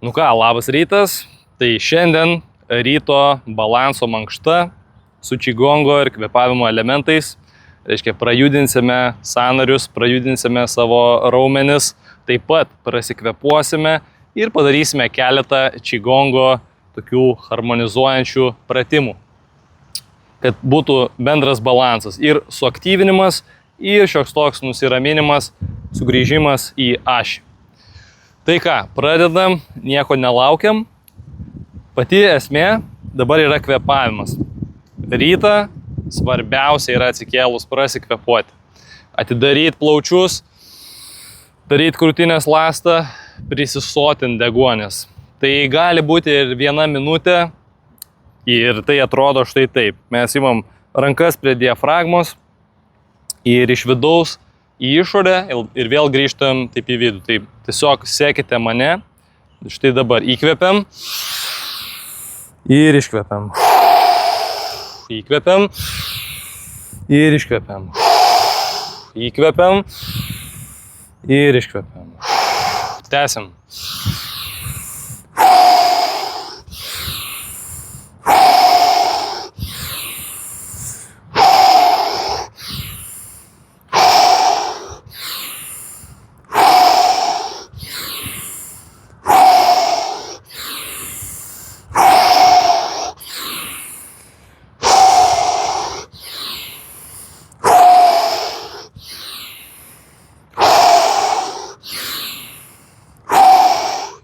Nu ką, labas rytas. Tai šiandien ryto balanso mankšta su čigongo ir kvėpavimo elementais. Reiškia, prajudinsime sąnarius, prajudinsime savo raumenis, taip pat prasikvėpuosime ir padarysime keletą čigongo tokių harmonizuojančių pratimų, kad būtų bendras balansas ir suaktyvinimas, ir šioks toks nusiraminimas, sugrįžimas į ašį. Tai ką, pradedam, nieko nelaukiam. Pati esmė dabar yra kvėpavimas. Rytą svarbiausia yra atsikėlus prasikvėpuoti. Atidaryti plaučius, daryti krūtinės ląstą, prisisotinti deguonies. Tai gali būti ir 1 minutė ir tai atrodo štai taip. Mes imam rankas prie diafragmos ir iš vidaus į išorę ir vėl grįžtam taip į vidų. Tai tiesiog sekite mane. Štai dabar įkvepiam ir iškvepiam. Įkvepiam ir iškvepiam. Įkvepiam ir iškvepiam. Tęsiam.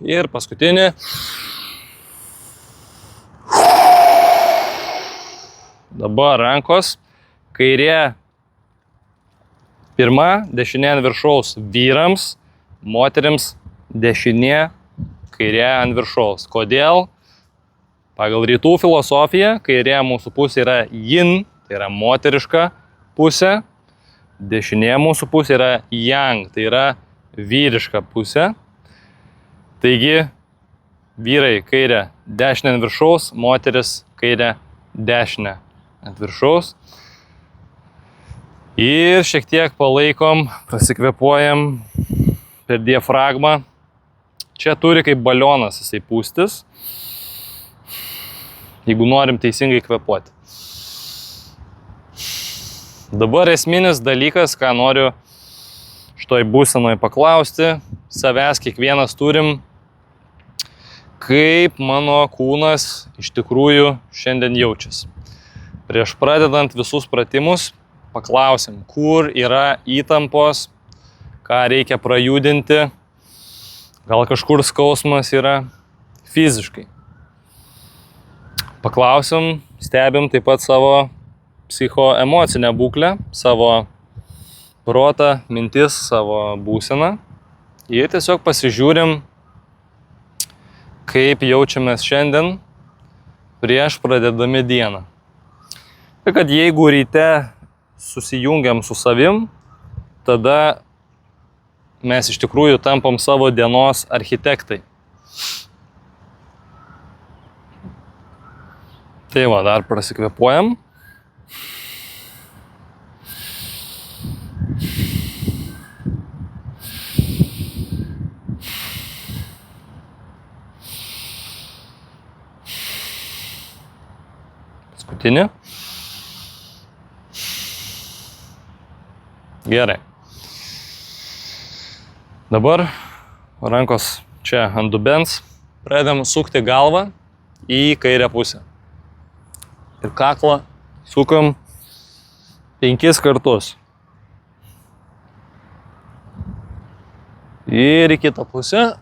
Ir paskutinį. Dabar rankos. Kairė pirma, dešinė ant viršaus vyrams, moterims dešinė, kairė ant viršaus. Kodėl? Pagal rytų filosofiją, kairė mūsų pusė yra yin, tai yra moteriška pusė. Dešinė mūsų pusė yra yang, tai yra vyriška pusė. Taigi, vyrai kairę dešinę ant viršaus, moteris kairę dešinę ant viršaus. Ir šiek tiek palaikom, prasikvėpuojam per diafragmą. Čia turi kaip balionas jisai pūstis, jeigu norim teisingai kvėpuoti. Dabar esminis dalykas, ką noriu šitoj būsenoj paklausti, savęs kiekvienas turim, kaip mano kūnas iš tikrųjų šiandien jaučiasi. Prieš pradedant visus pratimus, paklausim, kur yra įtampos, ką reikia prajudinti, gal kažkur skausmas yra fiziškai. Paklausim, stebim taip pat savo psichoemocinę būklę, savo protą, mintis, savo būseną ir tiesiog pasižiūrim, kaip jaučiamės šiandien prieš pradedami dieną. Tai kad jeigu ryte susijungiam su savim, tada mes iš tikrųjų tampam savo dienos architektai. Tai va, dar prasikvėpuojam. Paskutinį. Gerai. Dabar rankos čia ant dubens. Pradedam sukti galvą į kairę pusę. Ir kaklą sukam 5 kartus. Ir į kitą pusę.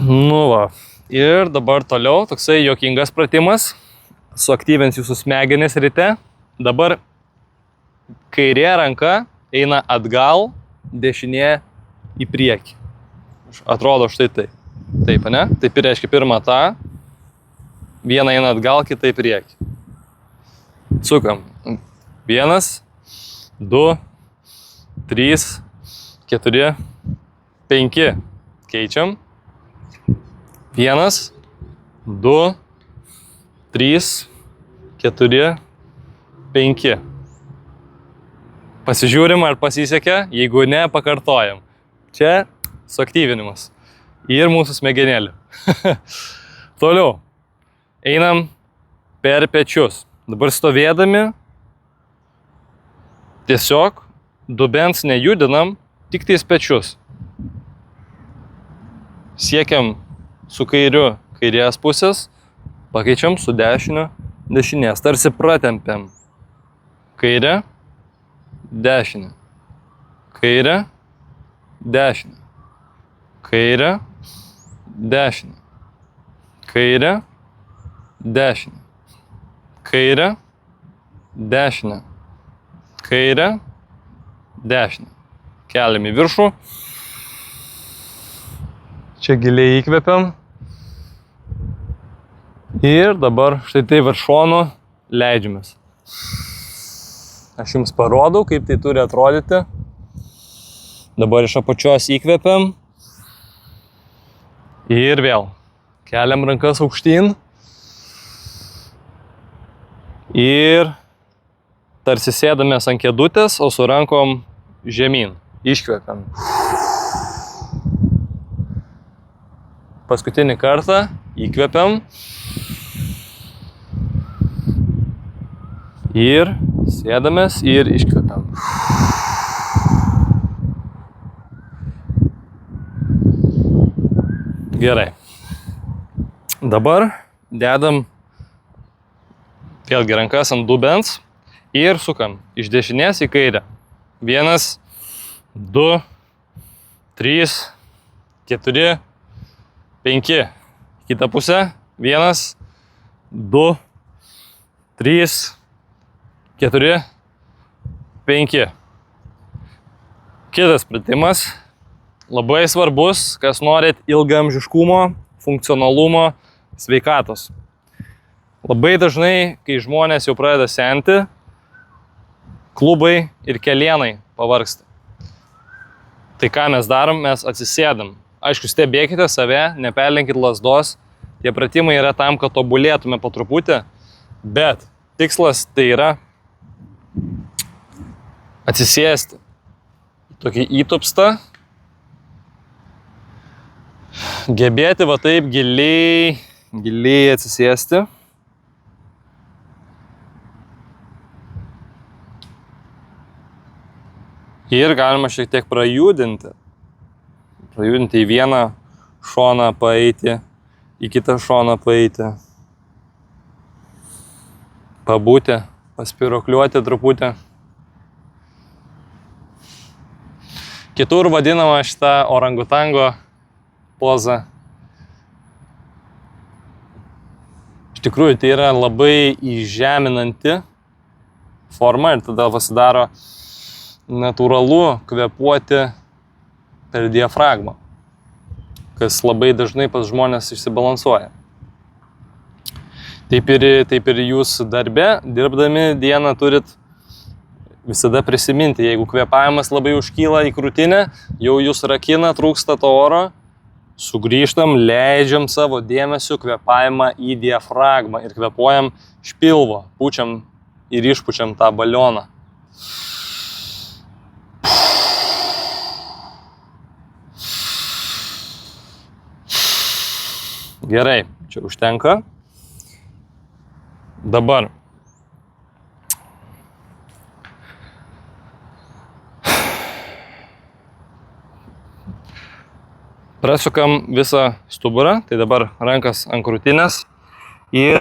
Nu va. Ir dabar toliau toksai juokingas pratimas. Suaktyvins jūsų smegenis ryte. Dabar kairė ranka eina atgal, dešinė į priekį. Atrodo štai taip. Taip, ne? Taip ir reiškia pirmą tą. Viena eina atgal, kita į priekį. Sukam. 1, 2, 3, 4, 5. Keičiam. 1, 2, 3, 4, 5. Pasižiūrim, ar pasisekė, jeigu ne, pakartojam. Čia suaktyvinimas. Ir mūsų smegenėlį. Toliau. Einam per pečius. Dabar stovėdami tiesiog dubens nejudinam, tik tais pečius. Siekiam su kairiu kairės pusės, pakeičiam su dešiniu dešinės. Tarsi pratempiam. Kairė, dešinė. Kairė, dešinė. Kairė, dešinė. Kairė, dešinė. Kairė, dešinė. Kairė, dešinė. Keliam į viršų. Čia giliai įkvepiam. Ir dabar štai tai virš šonų leidžiamės. Aš jums parodau, kaip tai turi atrodyti. Dabar iš apačios įkvepiam. Ir vėl. Keliam rankas aukštyn. Ir tarsi sėdamės ant kėdutės, o su rankom žemyn. Iškvepiam. Paskutinį kartą įkvepiam. Ir sėdamės ir iškvepiam. Gerai. Dabar dedam vėlgi rankas ant dubens ir sukam iš dešinės į kairę. 1, 2, 3, 4, 5. Kita pusė. 1, 2, 3, 4, 5. Kitas pratimas. Labai svarbus, kas norit ilgaamžiškumo, funkcionalumo, sveikatos. Labai dažnai, kai žmonės jau pradeda senti, klubai ir kelienai pavargsta. Tai ką mes darom, mes atsisėdam. Aišku, stebėkite save, neperlenkit lazdos. Tie pratimai yra tam, kad tobulėtume po truputį, bet tikslas tai yra atsisėsti. Tokį įtupstą. Gebėti va taip giliai atsisėsti. Ir galima šiek tiek prajudinti. Prajudinti į vieną šoną paeiti, į kitą šoną paeiti. Pabūti, paspirokliuoti truputį. Kitur vadinama šitą orangutango poza. Iš tikrųjų, tai yra labai įžeminanti forma ir tada pasidaro natūralu kvėpuoti per diafragmą, kas labai dažnai pas žmonės išsibalansuoja. Taip ir jūs darbe, dirbdami dieną turit visada prisiminti, jeigu kvėpavimas labai užkyla į krūtinę, jau jūs rakina, trūksta to oro, sugrįžtam, leidžiam savo dėmesiu kvėpavimą į diafragmą ir kvėpuojam iš pilvo, pučiam ir išpučiam tą balioną. Gerai, čia užtenka. Dabar prasukam visą stuburą, tai dabar rankas ant krūtinės ir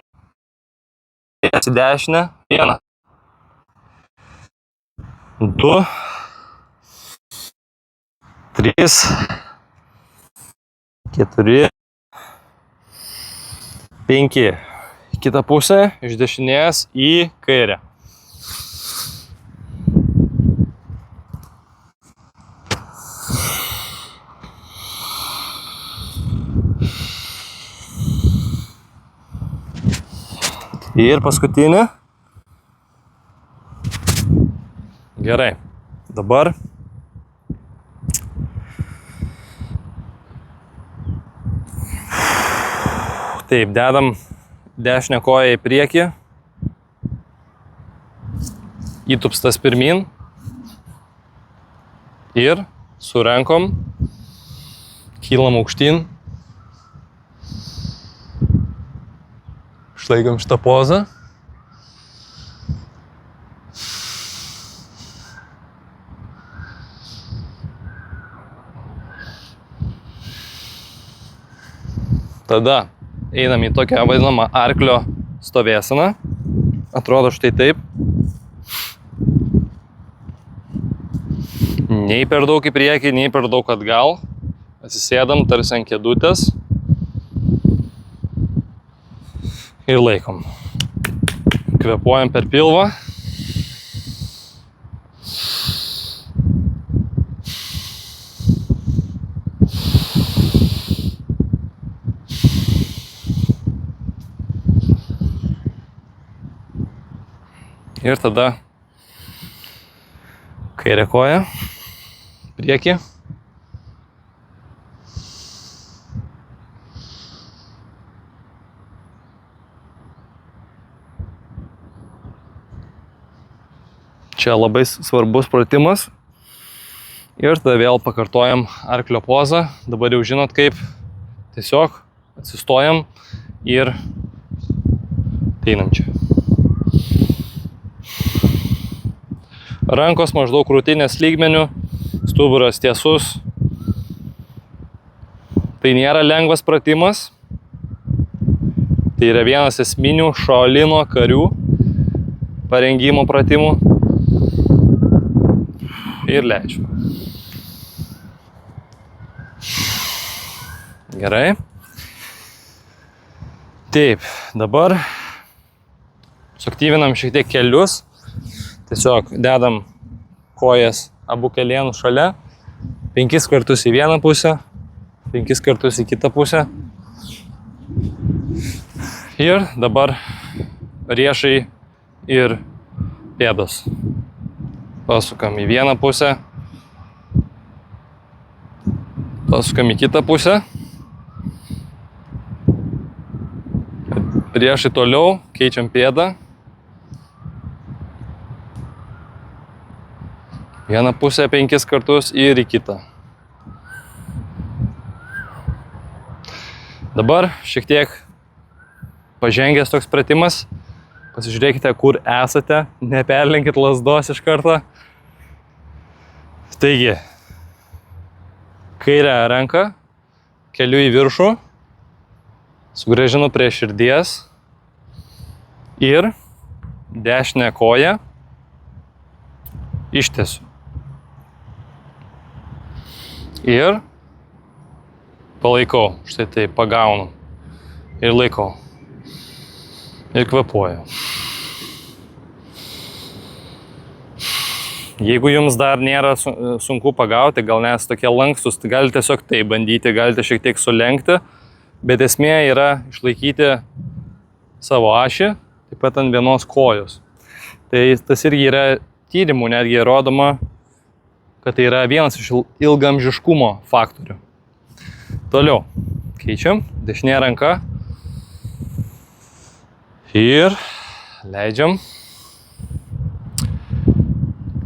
į dešinę. 1, 2, 3, 4, 5. Kita pusė iš dešinės į kairę. Ir paskutinė. Gerai. Dabar taip, dedam dešinę koją į priekį, įtupstas pirmin, Ir su rankom kylam aukštyn. Išlaikom šitą pozą. Tada einam į tokią vadinamą arklio stovėseną. Atrodo štai taip. Nei per daug į priekį, nei per daug atgal. Atsisėdam tarsi ant kėdutės. Ir laikom. Kvėpuojam per pilvą. Ir tada kairė koja, priekį. Čia labai svarbus pratimas. Ir tada vėl pakartojam arklio pozą. Dabar jau žinot kaip. Tiesiog atsistojam ir einam čia. Rankos maždaug krūtinės lygmenių, stuburas tiesus. Tai nėra lengvas pratimas. Tai yra vienas esminių šaolino karių parengimo pratimų. Ir leidžiu. Gerai. Taip, dabar suaktyvinam šiek tiek kelius. Tiesiog dedam kojas abu kelienus šalia, 5 kartus į vieną pusę, 5 kartus į kitą pusę. Ir dabar riešai ir pėdos. Pasukam į vieną pusę, pasukam į kitą pusę. Riešai toliau, keičiam pėdą. Vieną pusę 5 kartus ir į kitą. Dabar šiek tiek pažengęs toks pratimas. Pasižiūrėkite, kur esate, neperlenkit lazdos iš karto. Taigi, kairę ranką keliu į viršų, sugrąžinu prie širdies ir dešinę koją ištiesiu. Ir palaikau, štai taip, pagaunu ir laikau. Ir kvėpuoju. Jeigu jums dar nėra sunku pagauti, gal nes tokie lankstus, tai galite tiesiog tai bandyti, galite šiek tiek sulenkti, bet esmė yra išlaikyti savo ašį, taip pat ant vienos kojos. Tai tas irgi yra tyrimų netgi rodoma, kad tai yra vienas iš ilgamžiškumo faktorių. Toliau keičiam, dešinė ranka ir leidžiam.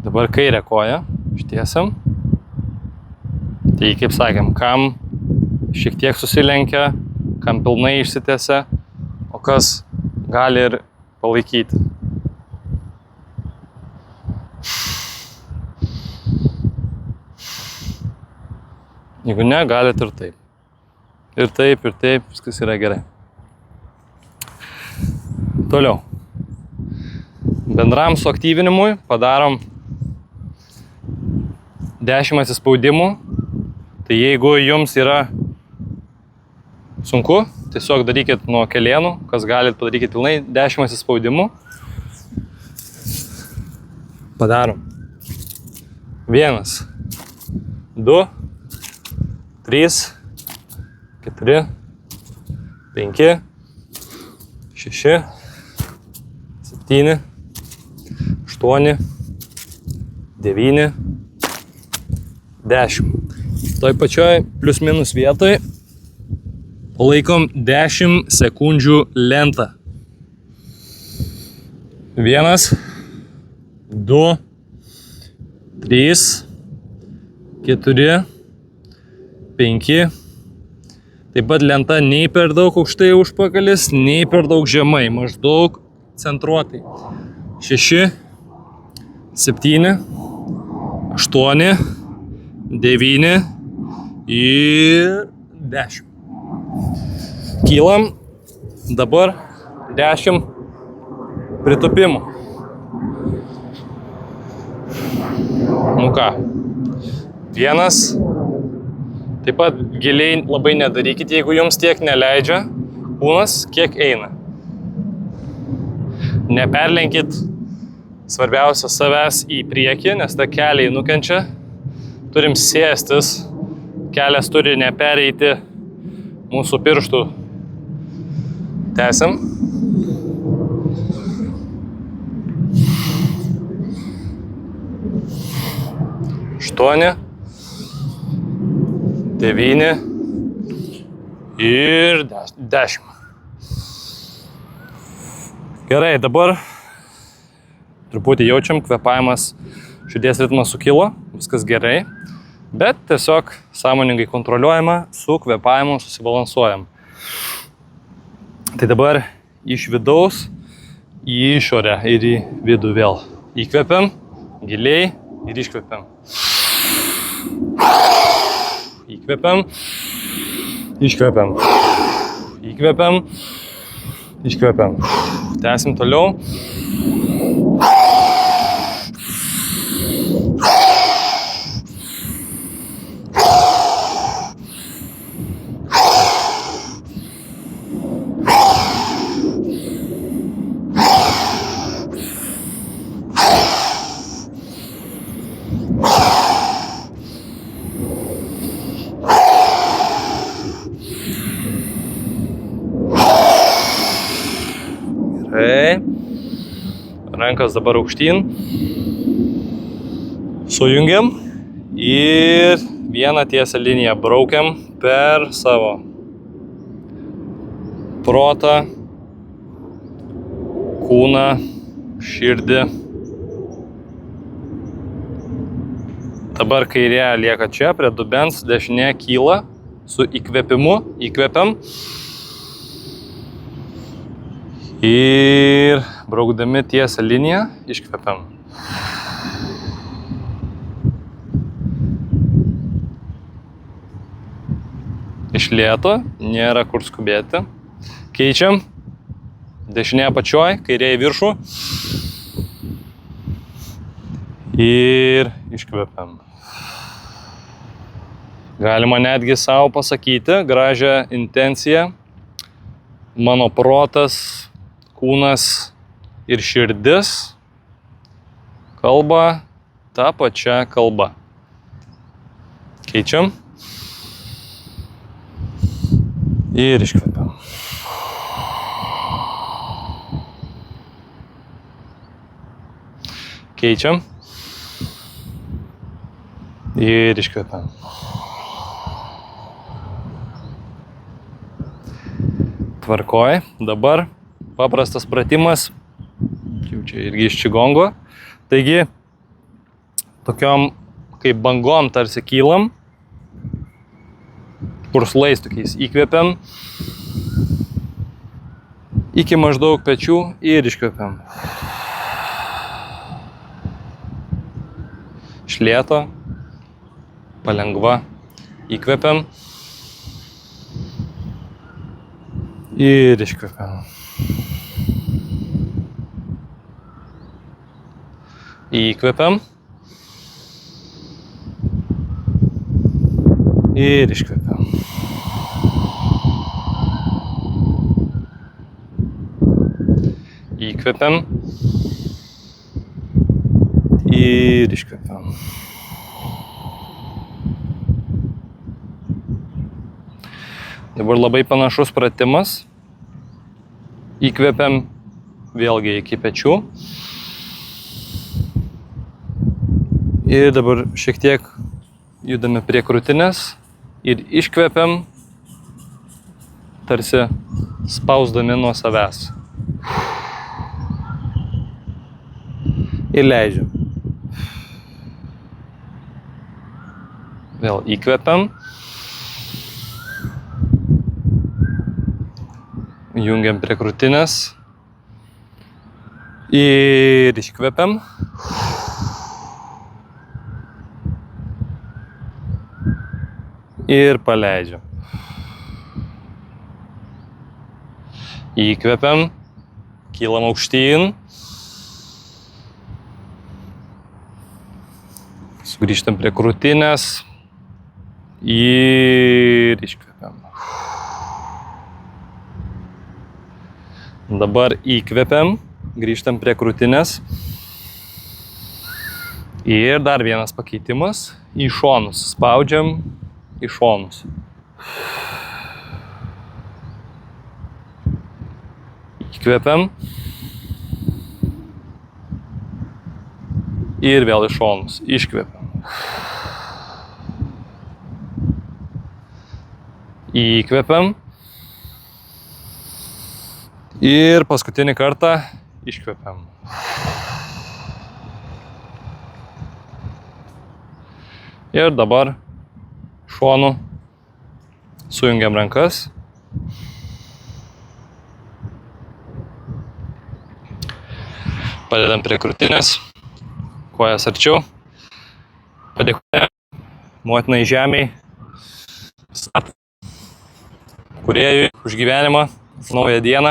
Dabar kairę koją ištiesiam. Tai kaip sakėm, kam šiek tiek susilenkia, kam pilnai išsitiesia, o kas gali ir palaikyti. Jeigu ne, galite ir taip. Ir taip, viskas yra gerai. Toliau. Bendram suaktyvinimui padarom 10 atsispaudimų. Tai jeigu jums yra sunku, tiesiog darykit nuo kelienų, kas galit padarykit pilnai, 10 atsispaudimų. Padarom. 1, 2, 3, 4, 5, 6, 7, 8, 9, 10. Toj pačioj plius minus vietoj palaikom 10 sekundžių lentą. 1, 2, 3, 4, 5. Taip pat lenta nei per daug aukštai užpakalis, nei per daug žemai, maždaug centruotai. 6, 7, 8, 9 ir 10. Kylam, dabar 10 pritupimų. Nu ką, 1. Taip pat giliai labai nedarykit, jeigu jums tiek neleidžia kūnas, kiek eina. Neperlenkit svarbiausia savęs į priekį, nes ta keliai nukenčia. Turim sėstis, kelias turi nepereiti mūsų pirštų. Tęsiam. 8, 9 ir 10. Gerai, dabar truputį jaučiam, kvėpavimas, širdies ritmas sukilo, viskas gerai, bet tiesiog sąmoningai kontroliuojama, su kvėpavimu susibalansuojam. Tai dabar iš vidaus į išorę ir į vidų vėl. Įkvepiam, giliai ir iškvepiam. Įkvepiam, iškvepiam. Įkvepiam, iškvepiam. Tęsim toliau. Rankas dabar aukštyn, sujungiam ir vieną tiesią liniją braukiam per savo protą, kūną, širdį. Dabar kairė lieka čia prie dubens, dešinė kyla su įkvėpimu, įkvepiam. Ir braukdami tiesią liniją iškvepiam. Iš lėto, nėra kur skubėti. Keičiam. Dešinė apačioj, kairė į viršų. Ir iškvepiam. Galima netgi savo pasakyti gražią intenciją. Mano protas, kūnas ir širdis kalba tą pačią kalbą. Keičiam. Ir iškvepiam. Keičiam. Ir iškvepiam. Tvarkoj. Dabar paprastas pratimas, jau čia irgi iš čigongo. Taigi, tokiom kaip bangom tarsi kylam, purslais tokiais įkvepiam, iki maždaug pečių ir iškvepiam. Iš lėto, palengva, įkvepiam ir iškvepiam. Įkvepiam ir iškvepiam. Įkvepiam ir iškvepiam. Dabar labai panašus pratimas. Įkvepiam vėlgi iki pečių. Ir dabar šiek tiek judame prie krūtinės ir iškvepiam, tarsi spausdami nuo savęs. Ir leidžiam. Vėl įkvepiam. Jungiam prie krūtinės. Ir iškvepiam. Ir paleidžiam. Įkvepiam. Kylam aukštyn. Sugrįžtam prie krūtinės. Ir iškvepiam. Dabar įkvepiam, grįžtam prie krūtinės. Ir dar vienas pakeitimas. Į šonus. Spaudžiam į šonus. Įkvepiam. Ir vėl į šonus. Iškvepiam. Įkvepiam. Ir paskutinį kartą iškvepiam. Ir dabar šonu sujungiam rankas. Padedam prie krūtinės. Kojas arčiau. Padėkojam motinai žemei. Kūrėjui už gyvenimą, už naują dieną,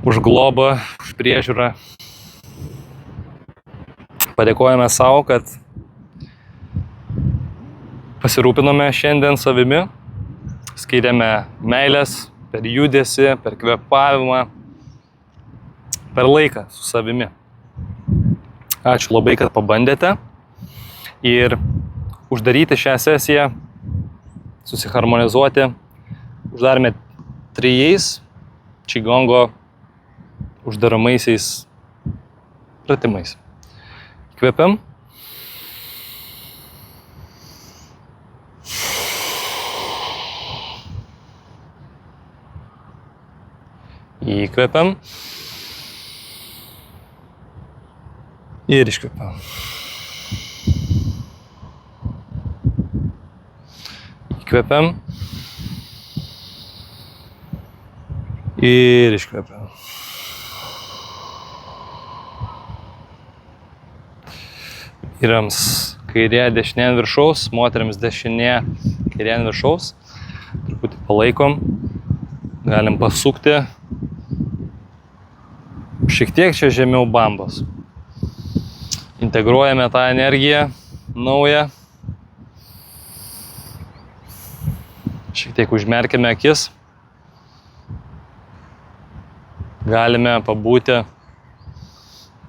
už globą, už priežiūrą. Padėkojame savo, kad pasirūpinome šiandien savimi, skiriame meilės per judesį, per kvėpavimą, per laiką su savimi. Ačiū labai, kad pabandėte. Ir uždaryti šią sesiją, susiharmonizuoti, uždarėme 3 čigongo uždaromaisiais pratimais. Įkvepiam. Įkvepiam. Ir iškvepiam. Įkvepiam. Ir iškvepiam. Vyrams kairė dešinė ant viršaus, moteriams dešinė kairė ant viršaus. Truputį palaikom. Galim pasukti. Šiek tiek čia žemiau bambos. Integruojame tą energiją naują. Šiek tiek užmerkime akis. Galime pabūti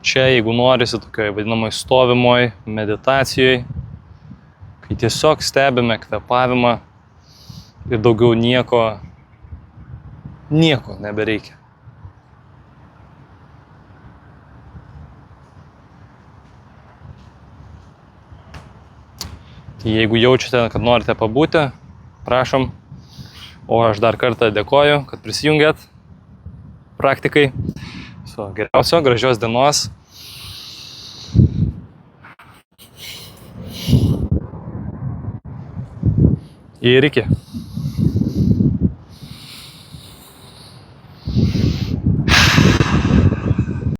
čia, jeigu norisi, tokioj vadinamoj stovimoj meditacijoj, kai tiesiog stebime kvėpavimą ir daugiau nieko nebereikia. Tai jeigu jaučiate, kad norite pabūti, prašom. O aš dar kartą dėkoju, kad prisijungėt praktikai. Geriausio, gražios dienos. Ir iki.